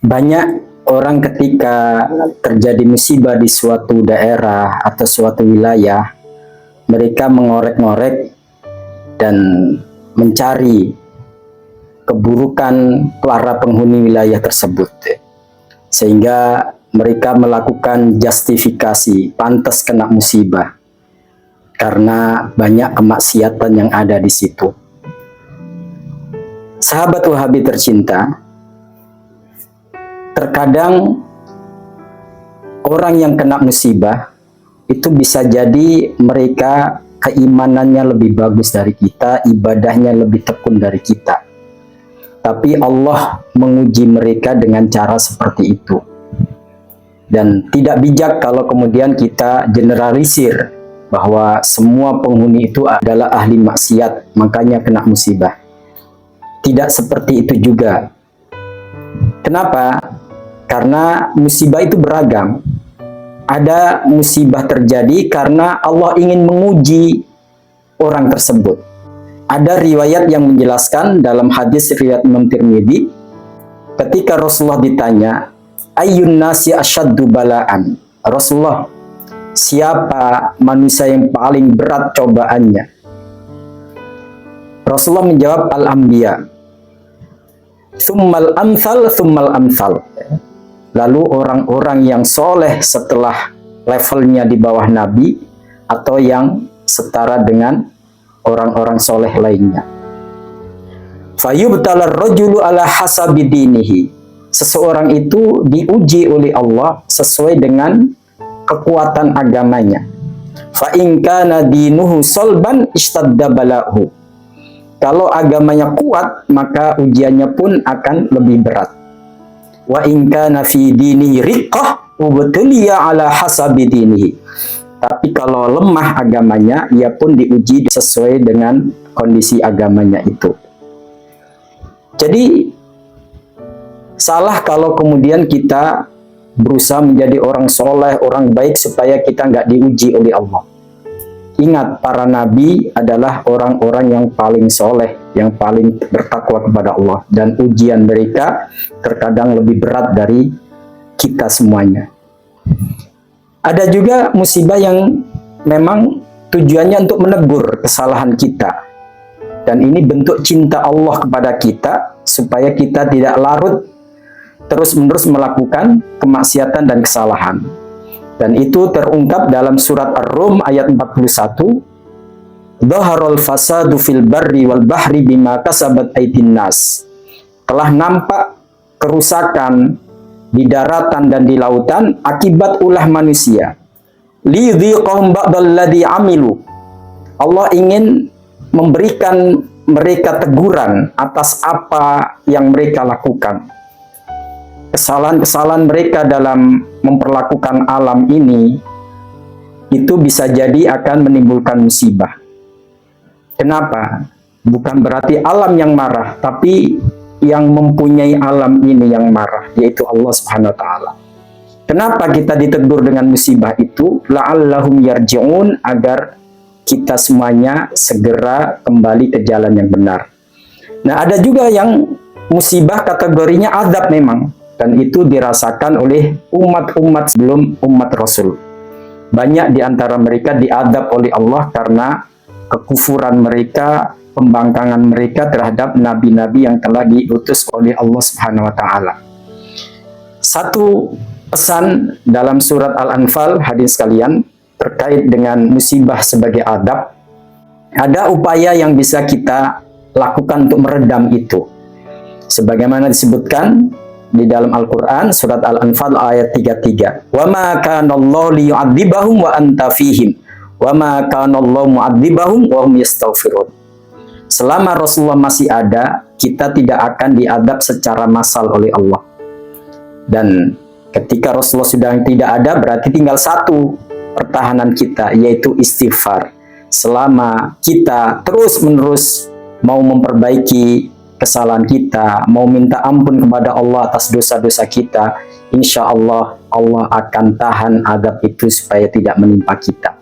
Banyak orang ketika terjadi musibah di suatu daerah atau suatu wilayah, mereka mengorek-ngorek dan mencari keburukan para penghuni wilayah tersebut. Sehingga mereka melakukan justifikasi, pantas kena musibah karena banyak kemaksiatan yang ada di situ. Sahabat Wahabi tercinta, terkadang orang yang kena musibah itu bisa jadi mereka keimanannya lebih bagus dari kita, ibadahnya lebih tekun dari kita. Tapi Allah menguji mereka dengan cara seperti itu. Dan tidak bijak kalau kemudian kita generalisir bahwa semua penghuni itu adalah ahli maksiat, makanya kena musibah. Tidak seperti itu juga. Kenapa? Karena musibah itu beragam. Ada musibah terjadi karena Allah ingin menguji orang tersebut. Ada riwayat yang menjelaskan dalam hadis riwayat Imam Tirmidzi, ketika Rasulullah ditanya, ayyun nasi asyaddu bala'an? Rasulullah, siapa manusia yang paling berat cobaannya? Rasulullah menjawab, al-anbiya. Tsummal amsal, tsummal amsal. Lalu orang-orang yang soleh setelah levelnya di bawah Nabi, atau yang setara dengan orang-orang soleh lainnya. Fayubtalar rajulu ala hasabi dinihi. Seseorang itu diuji oleh Allah sesuai dengan kekuatan agamanya. Fa in kana dinuhu solban istadda bala'hu. Kalau agamanya kuat, maka ujiannya pun akan lebih berat. Wa in kana fi dinihi riqqah ubtuliya ala hasabi dinihi. Tapi kalau lemah agamanya, ia pun diuji sesuai dengan kondisi agamanya itu. Jadi salah kalau kemudian kita berusaha menjadi orang soleh, orang baik supaya kita nggak diuji oleh Allah. Ingat, para nabi adalah orang-orang yang paling soleh, yang paling bertakwa kepada Allah. Dan ujian mereka terkadang lebih berat dari kita semuanya. Ada juga musibah yang memang tujuannya untuk menegur kesalahan kita. Dan ini bentuk cinta Allah kepada kita, supaya kita tidak larut terus-menerus melakukan kemaksiatan dan kesalahan. Dan itu terungkap dalam surat Ar-Rum ayat 41. Dhaharul fasadu fil barri wal bahri bima kasabat aydin nas. Telah nampak kerusakan di daratan dan di lautan akibat ulah manusia. Lidhiqahum ba'dalladzi amilu. Allah ingin memberikan mereka teguran atas apa yang mereka lakukan. Kesalahan-kesalahan mereka dalam memperlakukan alam ini itu bisa jadi akan menimbulkan musibah. Kenapa? Bukan berarti alam yang marah, tapi yang mempunyai alam ini yang marah, yaitu Allah Subhanahu wa taala. Kenapa kita ditegur dengan musibah itu? La'allahum yarji'un, agar kita semuanya segera kembali ke jalan yang benar. Nah, ada juga yang musibah kategorinya azab memang. Dan itu dirasakan oleh umat-umat sebelum umat Rasul. Banyak di antara mereka diadab oleh Allah karena kekufuran mereka, pembangkangan mereka terhadap nabi-nabi yang telah diutus oleh Allah Subhanahu wa taala. Satu pesan dalam surat Al-Anfal, hadis sekalian, terkait dengan musibah sebagai adab, ada upaya yang bisa kita lakukan untuk meredam itu. Sebagaimana disebutkan di dalam Al-Quran, surat Al-Anfal ayat 33. Wa ma kana Allah liyu'adzibahum wa anta fihim. Wa ma kana Allah mu'adzibahum wa hum yastaghfirun. Selama Rasulullah masih ada, kita tidak akan diadab secara massal oleh Allah. Dan ketika Rasulullah sudah tidak ada, berarti tinggal satu pertahanan kita, yaitu istighfar. Selama kita terus-menerus mau memperbaiki kesalahan kita, mau minta ampun kepada Allah atas dosa-dosa kita, insya Allah, Allah akan tahan adab itu supaya tidak menimpa kita.